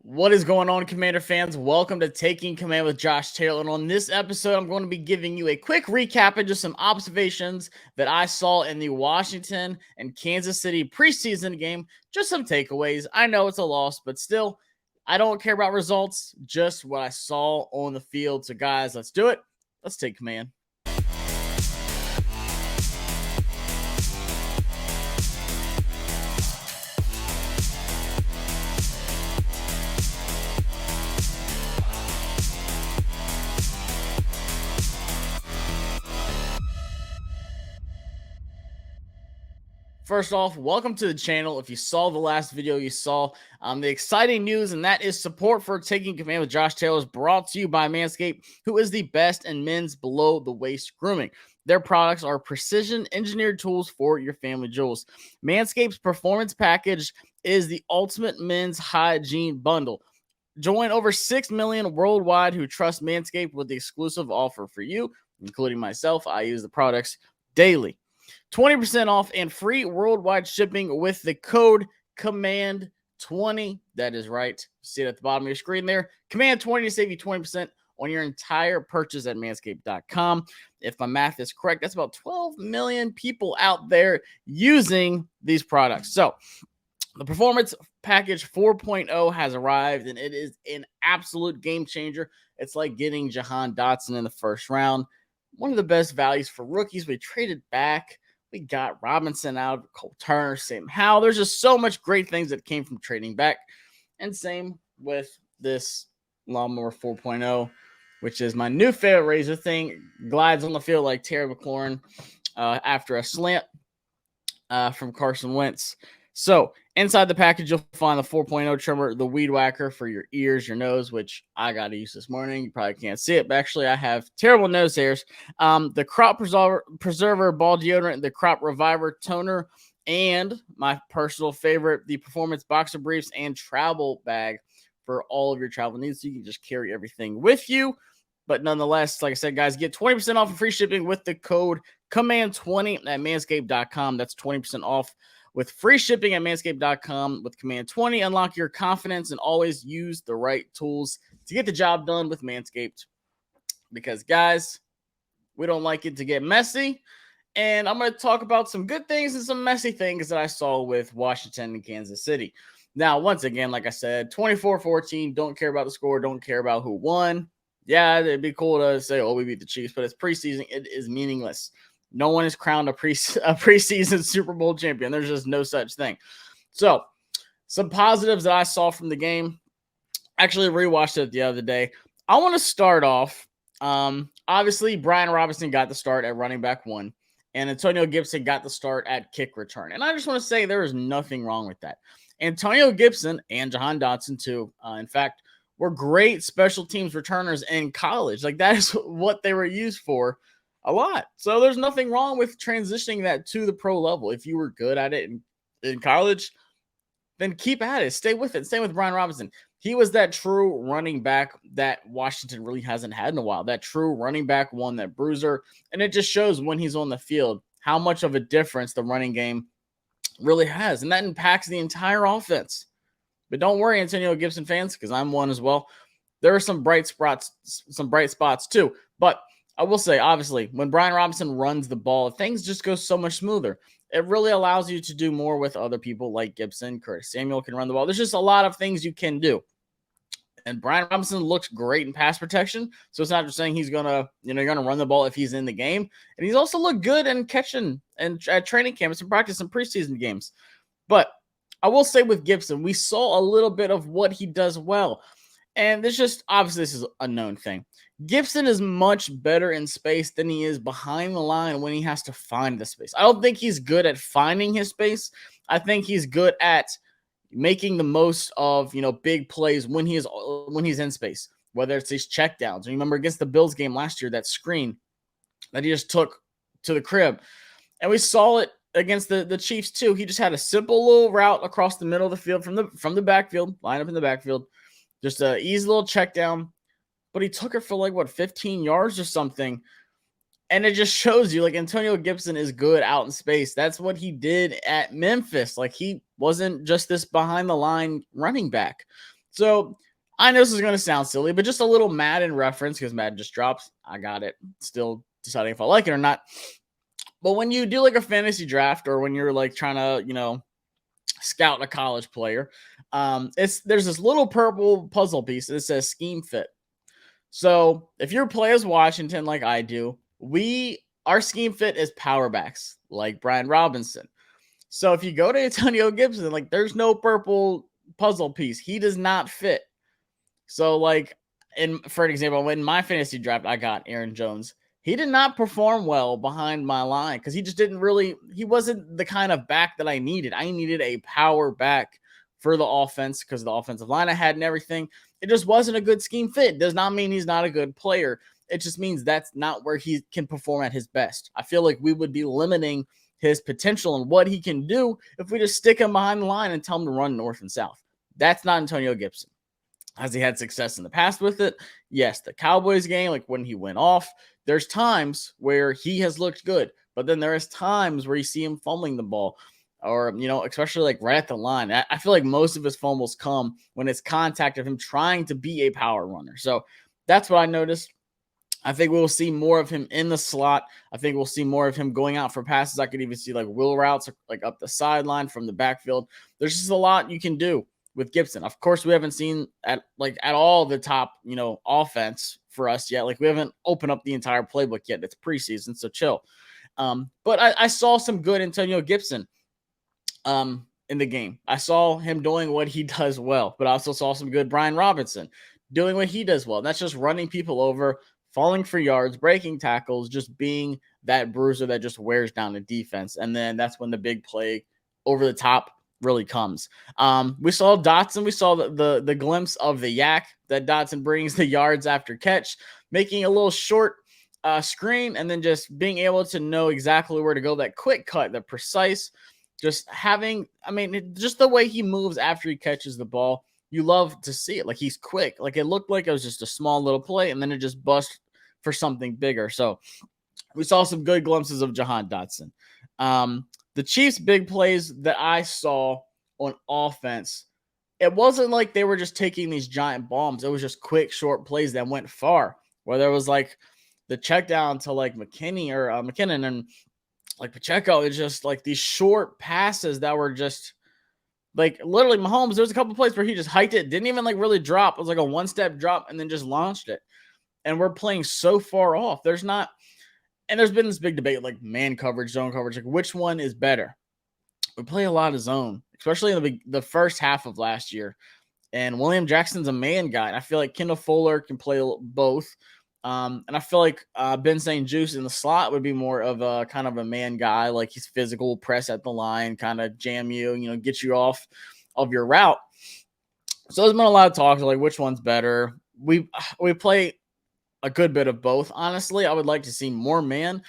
What is going on, Commander fans? Welcome to Taking Command with Josh Taylor. And on this episode, I'm going to be giving you a quick recap and just some observations that I saw in the Washington and Kansas City preseason game. Just some takeaways. I know it's a loss, but still, I don't care about results, just what I saw on the field. So, guys, let's do it. Let's take command. First off, welcome to the channel. If you saw the last video, you saw the exciting news, and that is support for Taking Command with Josh Taylor is brought to you by Manscaped, who is the best in men's below-the-waist grooming. Their products are precision-engineered tools for your family jewels. Manscaped's Performance Package is the ultimate men's hygiene bundle. Join over 6 million worldwide who trust Manscaped with the exclusive offer for you, including myself. I use the products daily. 20% off and free worldwide shipping with the code COMMAND20. That is right. See it at the bottom of your screen there. COMMAND20 to save you 20% on your entire purchase at manscaped.com. If my math is correct, that's about 12 million people out there using these products. So the Performance Package 4.0 has arrived, and it is an absolute game changer. It's like getting Jahan Dotson in the first round. One of the best values for rookies. We traded back. We got Robinson out, Cole Turner, Sam Howell. There's just so much great things that came from trading back. And same with this Lawnmower 4.0, which is my new favorite razor thing. Glides on the field like Terry McLaurin after a slant from Carson Wentz. So inside the package, you'll find the 4.0 trimmer, the weed whacker for your ears, your nose, which I got to use this morning. You probably can't see it, but actually I have terrible nose hairs. The crop preserver ball deodorant, the crop reviver toner, and my personal favorite, the performance boxer briefs and travel bag for all of your travel needs. So you can just carry everything with you. But nonetheless, like I said, guys, get 20% off and free shipping with the code COMMAND20 at manscaped.com. That's 20% off with free shipping at manscaped.com with COMMAND20. Unlock your confidence and always use the right tools to get the job done with Manscaped. Because, guys, we don't like it to get messy. And I'm going to talk about some good things and some messy things that I saw with Washington and Kansas City. Now, once again, like I said, 24-14, don't care about the score, don't care about who won. Yeah, it'd be cool to say, oh, we beat the Chiefs, but it's preseason. It is meaningless. No one is crowned a preseason Super Bowl champion. There's just no such thing. So, some positives that I saw from the game. Actually, rewatched it the other day. I want to start off. Obviously, Brian Robinson got the start at running back 1, and Antonio Gibson got the start at kick return. And I just want to say there is nothing wrong with that. Antonio Gibson and Jahan Dotson, too, in fact, were great special teams returners in college. Like, that is what they were used for. A lot. So there's nothing wrong with transitioning that to the pro level. If you were good at it in college, then keep at it. Stay with it. Same with Brian Robinson. He was that true running back that Washington really hasn't had in a while. That true running back one, that bruiser. And it just shows when he's on the field how much of a difference the running game really has. And that impacts the entire offense. But don't worry, Antonio Gibson fans, because I'm one as well. There are some bright spots too. But I will say, obviously, when Brian Robinson runs the ball, things just go so much smoother. It really allows you to do more with other people like Gibson. Curtis Samuel can run the ball. There's just a lot of things you can do. And Brian Robinson looks great in pass protection. So it's not just saying he's gonna run the ball if he's in the game. And he's also looked good in catching and at training camps and practice and preseason games. But I will say with Gibson, we saw a little bit of what he does well. And this is a known thing. Gibson is much better in space than he is behind the line when he has to find the space. I don't think he's good at finding his space. I think he's good at making the most of, big plays when he's in space, whether it's these checkdowns. Remember against the Bills game last year, that screen that he just took to the crib. And we saw it against the Chiefs too. He just had a simple little route across the middle of the field from the backfield, line up in the backfield. Just an easy little check down, but he took it for 15 yards or something. And it just shows you, Antonio Gibson is good out in space. That's what he did at Memphis. He wasn't just this behind the line running back. So I know this is going to sound silly, but just a little Madden reference because Madden just drops. I got it. Still deciding if I like it or not. But when you do like a fantasy draft or when you're like trying to, scout a college player, there's this little purple puzzle piece that says scheme fit. So if your play is Washington like I do, our scheme fit is power backs like Brian Robinson. So if you go to Antonio Gibson, like there's no purple puzzle piece. He does not fit. So like for an example, in my fantasy draft, I got Aaron Jones. He did not perform well behind my line because he wasn't the kind of back that I needed. I needed a power back for the offense because the offensive line I had and everything. It just wasn't a good scheme fit. It does not mean he's not a good player. It just means that's not where he can perform at his best. I feel like we would be limiting his potential and what he can do if we just stick him behind the line and tell him to run north and south. That's not Antonio Gibson. Has he had success in the past with it? Yes. The Cowboys game, like when he went off, there's times where he has looked good, but then there is times where you see him fumbling the ball or, especially like right at the line. I feel like most of his fumbles come when it's contact of him trying to be a power runner. So that's what I noticed. I think we'll see more of him in the slot. I think we'll see more of him going out for passes. I could even see like wheel routes, like up the sideline from the backfield. There's just a lot you can do with Gibson. Of course, we haven't seen at all the top, offense for us yet. Like we haven't opened up the entire playbook yet. It's preseason, so chill. But I saw some good Antonio Gibson in the game. I saw him doing what he does well, but I also saw some good Brian Robinson doing what he does well. And that's just running people over, falling for yards, breaking tackles, just being that bruiser that just wears down the defense. And then that's when the big play over the top really comes. We saw Dotson. We saw the glimpse of the yak that Dotson brings, the yards after catch, making a little short screen and then just being able to know exactly where to go. That quick cut, the precise, just the way he moves after he catches the ball. You love to see it. Like he's quick. Like it looked like it was just a small little play and then it just bust for something bigger. So we saw some good glimpses of Jahan Dotson. The Chiefs' big plays that I saw on offense, it wasn't like they were just taking these giant bombs. It was just short plays that went far, where there was like the check down to like McKinnon and like Pacheco. It's just like these short passes that were just like literally Mahomes. There was a couple plays where he just hiked it, didn't even like really drop. It was like a one-step drop and then just launched it. And we're playing so far off. There's been this big debate like man coverage, zone coverage, like which one is better. We play a lot of zone, especially in the first half of last year. And William Jackson's a man guy. And I feel like Kendell Fuller can play both. And I feel like Ben St. Juste in the slot would be more of a kind of a man guy, like he's physical, press at the line, kind of jam you, get you off of your route. So there's been a lot of talk like which one's better. We play a good bit of both. Honestly, I would like to see more man,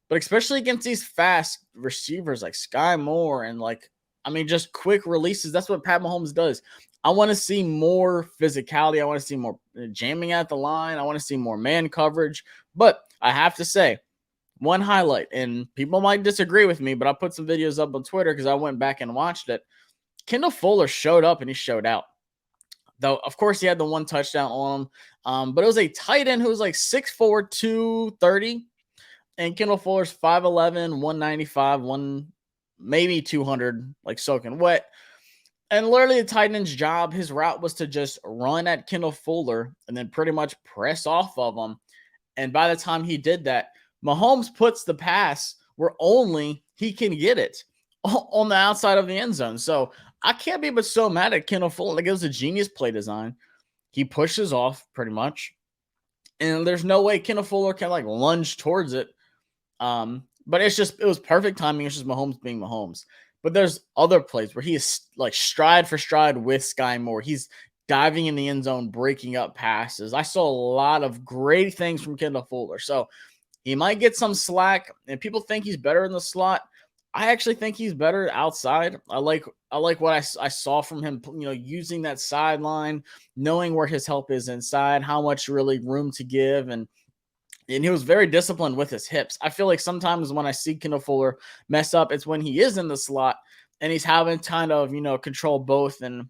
but especially against these fast receivers like Sky Moore and just quick releases. That's what Pat Mahomes does. I want to see more physicality. I want to see more jamming at the line. I want to see more man coverage. But I have to say, one highlight, and people might disagree with me, but I put some videos up on Twitter because I went back and watched it. Kendell Fuller showed up and he showed out. Though, of course, he had the one touchdown on him. But it was a tight end who was like 6'4", 230. And Kendell Fuller's 5'11", 195, maybe 200, like soaking wet. And literally the tight end's job, his route was to just run at Kendell Fuller and then pretty much press off of him. And by the time he did that, Mahomes puts the pass where only he can get it on the outside of the end zone. So I can't be but so mad at Kendell Fuller. Like it was a genius play design. He pushes off pretty much. And there's no way Kendell Fuller can like lunge towards it. But it was perfect timing. It's just Mahomes being Mahomes. But there's other plays where he is like stride for stride with Sky Moore. He's diving in the end zone, breaking up passes. I saw a lot of great things from Kendell Fuller. So he might get some slack, and people think he's better in the slot. I actually think he's better outside. I like what I saw from him, using that sideline, knowing where his help is inside, how much really room to give, and he was very disciplined with his hips. I feel like sometimes when I see Kendell Fuller mess up, it's when he is in the slot and he's having to kind of, control both and,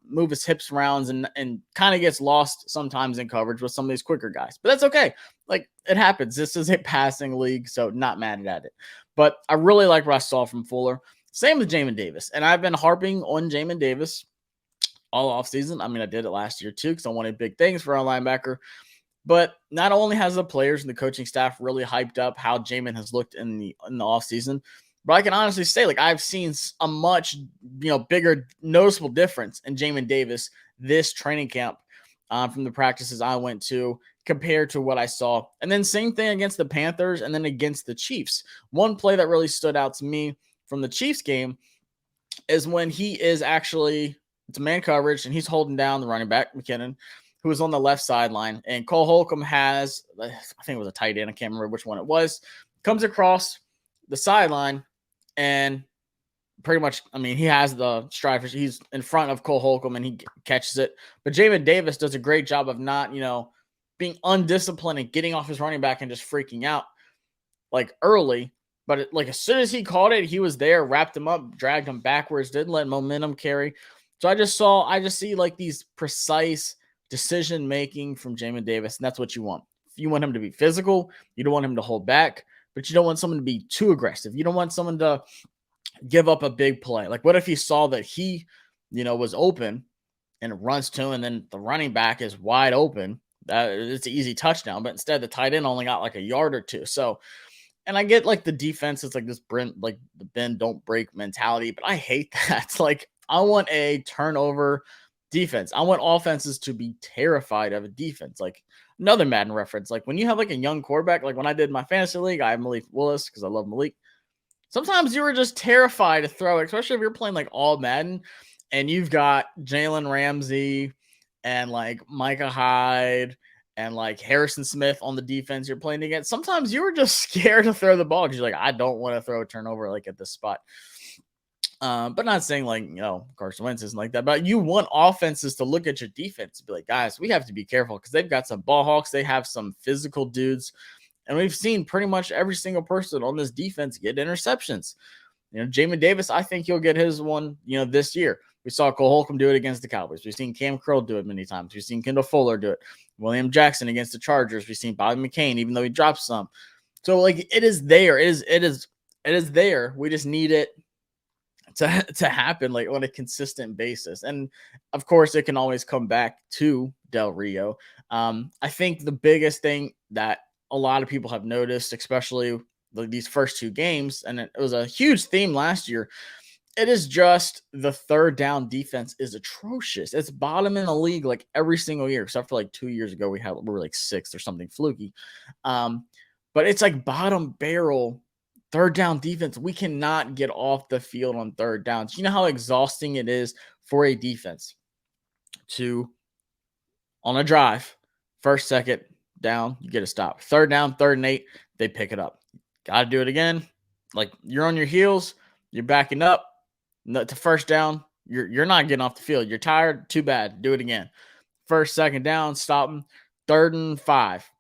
move his hips around and kind of gets lost sometimes in coverage with some of these quicker guys. But that's okay. Like, it happens. This is a passing league, so not mad at it. But I really like what I saw from Fuller. Same with Jamin Davis. And I've been harping on Jamin Davis all offseason. I mean, I did it last year too because I wanted big things for our linebacker. But not only has the players and the coaching staff really hyped up how Jamin has looked in the offseason, but I can honestly say, like, I've seen a much, bigger noticeable difference in Jamin Davis this training camp from the practices I went to compared to what I saw. And then same thing against the Panthers and then against the Chiefs. One play that really stood out to me from the Chiefs game is when he is actually, it's man coverage, and he's holding down the running back, McKinnon, who is on the left sideline. And Cole Holcomb has, I think it was a tight end, I can't remember which one it was, comes across the sideline and pretty much, I mean, he has the stride. He's in front of Cole Holcomb and he catches it. But Jamin Davis does a great job of not, being undisciplined and getting off his running back and just freaking out like early. But like as soon as he caught it, he was there, wrapped him up, dragged him backwards, didn't let momentum carry. So I just see like these precise decision making from Jamin Davis, and that's what you want. You want him to be physical. You don't want him to hold back, but you don't want someone to be too aggressive. You don't want someone to give up a big play. Like, what if he saw that he, was open and runs to him, and then the running back is wide open? It's an easy touchdown, but instead the tight end only got like a yard or two. So, and I get like the defense is like this like the bend don't break mentality, but I hate that. Like, I want a turnover defense. I want offenses to be terrified of a defense. Like, another Madden reference, like when you have like a young quarterback, like when I did my fantasy league, I have Malik Willis because I love Malik. Sometimes you were just terrified to throw it, especially if you're playing like all Madden and you've got Jalen Ramsey and like Micah Hyde and like Harrison Smith on the defense you're playing against. Sometimes you were just scared to throw the ball because you're like, I don't want to throw a turnover like at this spot. But not saying like, Carson Wentz isn't like that, but you want offenses to look at your defense and be like, guys, we have to be careful because they've got some ball hawks. They have some physical dudes. And we've seen pretty much every single person on this defense get interceptions. Jamin Davis, I think he'll get his one, this year. We saw Cole Holcomb do it against the Cowboys. We've seen Cam Curl do it many times. We've seen Kendell Fuller do it. William Jackson against the Chargers. We've seen Bobby McCain, even though he dropped some. So like it is there. It is there. We just need it to happen like on a consistent basis. And of course, it can always come back to Del Rio. I think the biggest thing that a lot of people have noticed, especially these first two games, and it was a huge theme last year, it is just the third down defense is atrocious. It's bottom in the league like every single year, except for like 2 years ago we were like sixth or something fluky. But it's like bottom barrel third down defense. We cannot get off the field on third downs. You know how exhausting it is for a defense to, on a drive, first, second down, you get a stop. Third down, 3rd and 8, they pick it up. Got to do it again. Like, you're on your heels, you're backing up to first down. You're not getting off the field. You're tired. Too bad. Do it again. First, second down, stop them. 3rd and 5.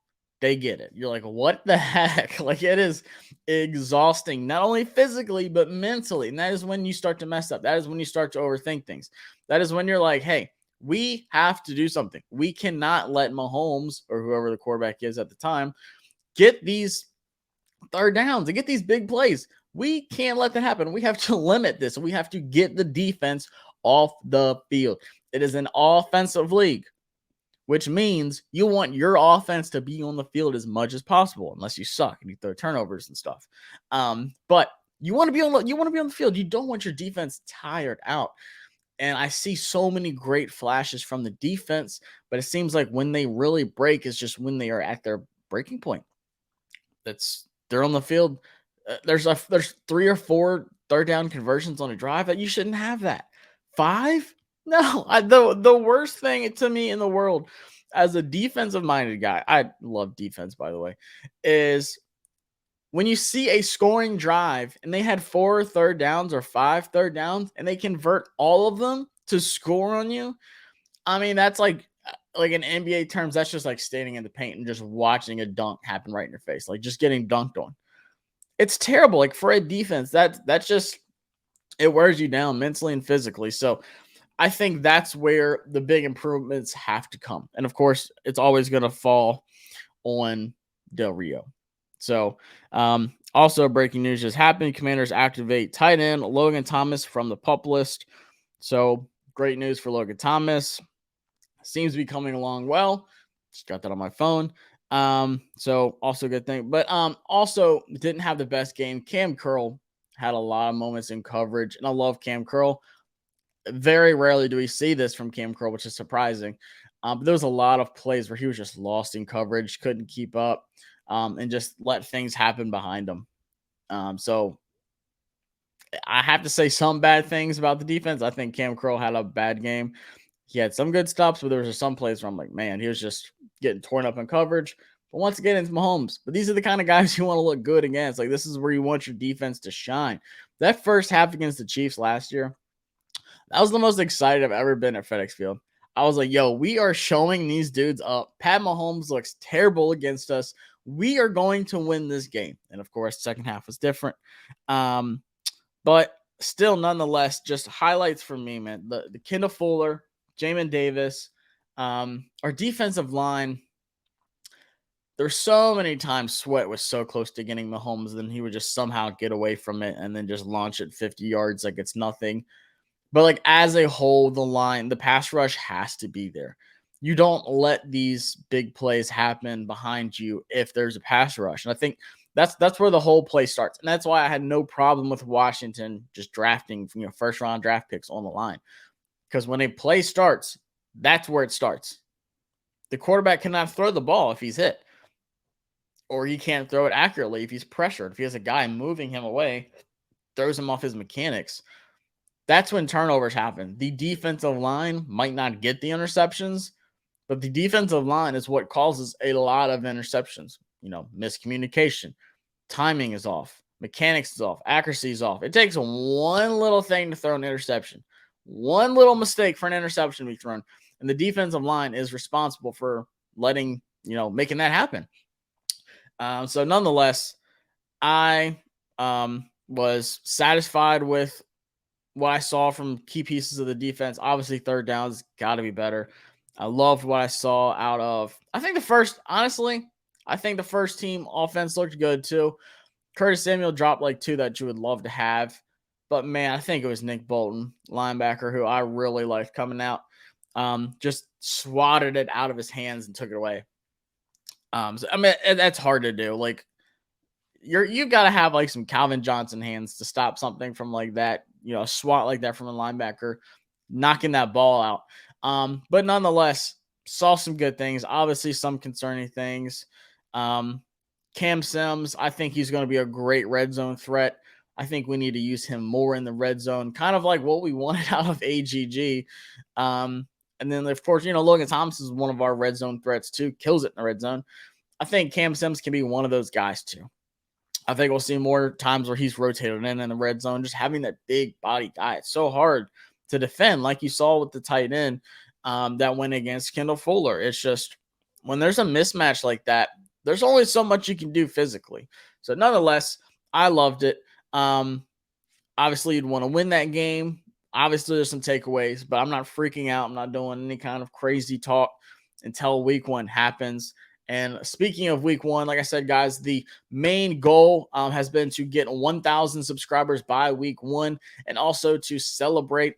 They get it. You're like, what the heck? Like, it is exhausting, not only physically, but mentally. And that is when you start to mess up. That is when you start to overthink things. That is when you're like, hey, we have to do something. We cannot let Mahomes or whoever the quarterback is at the time get these third downs and get these big plays. We can't let that happen. We have to limit this. We have to get the defense off the field. It is an offensive league, which means you want your offense to be on the field as much as possible, unless you suck and you throw turnovers and stuff. But you want to be on the field. You don't want your defense tired out. And I see so many great flashes from the defense, but it seems like when they really break is just when they are at their breaking point. They're on the field. There's 3 or 4 third down conversions on a drive that you shouldn't have that. 5? No, the worst thing to me in the world as a defensive minded guy, I love defense, by the way, is when you see a scoring drive and they had 4 third downs or 5 third downs and they convert all of them to score on you. I mean, that's like in NBA terms, that's just like standing in the paint and just watching a dunk happen right in your face, like just getting dunked on. It's terrible. Like for a defense, that's just, it wears you down mentally and physically. So I think that's where the big improvements have to come. And of course, it's always going to fall on Del Rio. So, also breaking news just happened. Commanders activate tight end Logan Thomas from the PUP list. So, great news for Logan Thomas. Seems to be coming along well. Just got that on my phone. So also good thing. But also didn't have the best game. Cam Curl had a lot of moments in coverage, and I love Cam Curl. Very rarely do we see this from Cam Curl, which is surprising. But there was a lot of plays where he was just lost in coverage, couldn't keep up, and just let things happen behind him. So I have to say some bad things about the defense. I think Cam Curl had a bad game. He had some good stops, but there was just some plays where I'm like, man, he was just getting torn up in coverage. But once again, it's Mahomes. But these are the kind of guys you want to look good against. Like, this is where you want your defense to shine. That first half against the Chiefs last year, that was the most excited I've ever been at FedEx Field. I was like, yo, we are showing these dudes up. Pat Mahomes looks terrible against us. We are going to win this game. And of course, second half was different. But still, nonetheless, just highlights for me, man. The Kendell Fuller, Jamin Davis, our defensive line. There's so many times Sweat was so close to getting Mahomes, then he would just somehow get away from it and then just launch it 50 yards like it's nothing. But like as a whole, the line, the pass rush has to be there. You don't let these big plays happen behind you if there's a pass rush. And I think that's where the whole play starts. And that's why I had no problem with Washington just drafting first round draft picks on the line. Because when a play starts, that's where it starts. The quarterback cannot throw the ball if he's hit. Or he can't throw it accurately if he's pressured. If he has a guy moving him away, throws him off his mechanics. That's when turnovers happen. The defensive line might not get the interceptions, but the defensive line is what causes a lot of interceptions. Miscommunication, timing is off, mechanics is off, accuracy is off. It takes one little thing to throw an interception, one little mistake for an interception to be thrown, and the defensive line is responsible for making that happen. So nonetheless, I was satisfied with what I saw from key pieces of the defense. Obviously, third downs got to be better. I loved what I saw out of, I think the first team offense looked good too. Curtis Samuel dropped like two that you would love to have. But man, I think it was Nick Bolton, linebacker, who I really liked coming out. Just swatted it out of his hands and took it away. That's hard to do. Like, you've got to have like some Calvin Johnson hands to stop something from like that, a swat like that from a linebacker, knocking that ball out. But nonetheless, saw some good things. Obviously, some concerning things. Cam Sims, I think he's going to be a great red zone threat. I think we need to use him more in the red zone, kind of like what we wanted out of AGG. And then, of course, Logan Thomas is one of our red zone threats too, kills it in the red zone. I think Cam Sims can be one of those guys too. I think we'll see more times where he's rotated in the red zone, just having that big body guy. It's so hard to defend, like you saw with the tight end that went against Kendell Fuller. It's just when there's a mismatch like that, there's only so much you can do physically. So nonetheless, I loved it. Obviously, you'd want to win that game. Obviously, there's some takeaways, but I'm not freaking out. I'm not doing any kind of crazy talk until week one happens. And speaking of week one, like I said, guys, the main goal has been to get 1,000 subscribers by week one, and also to celebrate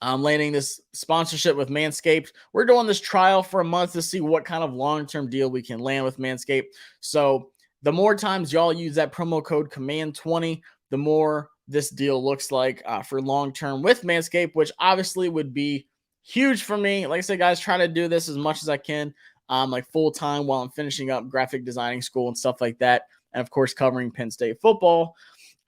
landing this sponsorship with Manscaped. We're doing this trial for a month to see what kind of long-term deal we can land with Manscaped. So the more times y'all use that promo code COMMAND20, the more this deal looks like for long-term with Manscaped, which obviously would be huge for me. Like I said, guys, trying to do this as much as I can, like full-time while I'm finishing up graphic designing school and stuff like that. And of course, covering Penn State football.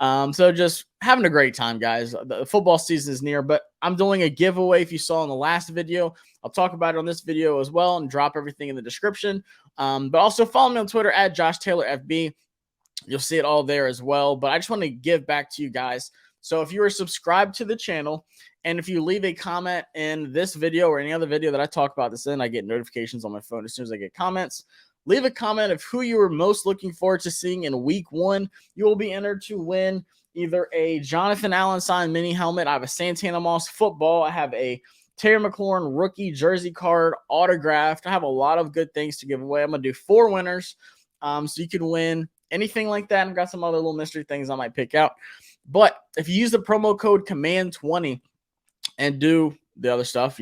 So just having a great time, guys. The football season is near, but I'm doing a giveaway. If you saw in the last video, I'll talk about it on this video as well and drop everything in the description. But also follow me on Twitter at JoshTaylorFB. You'll see it all there as well. But I just want to give back to you guys. So if you are subscribed to the channel, and if you leave a comment in this video or any other video that I talk about this in, I get notifications on my phone as soon as I get comments. Leave a comment of who you are most looking forward to seeing in week one. You will be entered to win either a Jonathan Allen signed mini helmet. I have a Santana Moss football. I have a Terry McLaurin rookie jersey card autographed. I have a lot of good things to give away. I'm going to do 4 winners. So you can win anything like that. I've got some other little mystery things I might pick out. But if you use the promo code COMMAND20 and do the other stuff,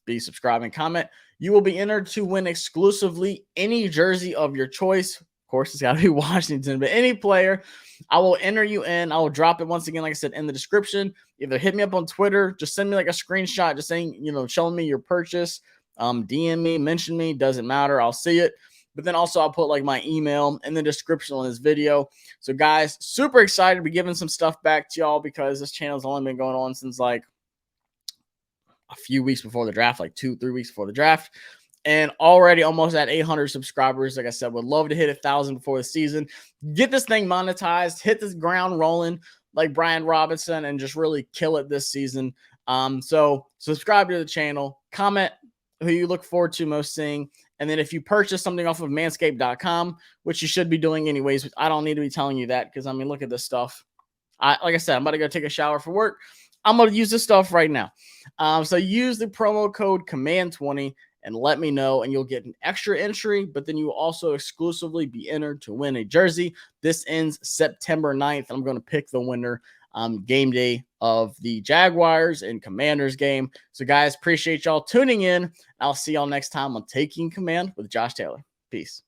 be subscribe and comment, you will be entered to win exclusively any jersey of your choice. Of course, it's got to be Washington, but any player, I will enter you in. I will drop it once again, like I said, in the description. Either hit me up on Twitter, just send me like a screenshot, just saying, showing me your purchase. DM me, mention me, doesn't matter. I'll see it. But then also I'll put like my email in the description on this video. So guys, super excited to be giving some stuff back to y'all because this channel's only been going on since like a few weeks before the draft, like 2-3 weeks before the draft. And already almost at 800 subscribers. Like I said, would love to hit 1,000 before the season. Get this thing monetized, hit this ground rolling like Brian Robinson, and just really kill it this season. So subscribe to the channel, comment who you look forward to most seeing. And then if you purchase something off of manscaped.com, which you should be doing anyways, I don't need to be telling you that because, look at this stuff. Like I said, I'm about to go take a shower for work. I'm going to use this stuff right now. So use the promo code COMMAND20 and let me know, and you'll get an extra entry, but then you will also exclusively be entered to win a jersey. This ends September 9th. I'm going to pick the winner game day of the Jaguars and Commanders game. So guys, appreciate y'all tuning in. I'll see y'all next time on Taking Command with Josh Taylor. Peace.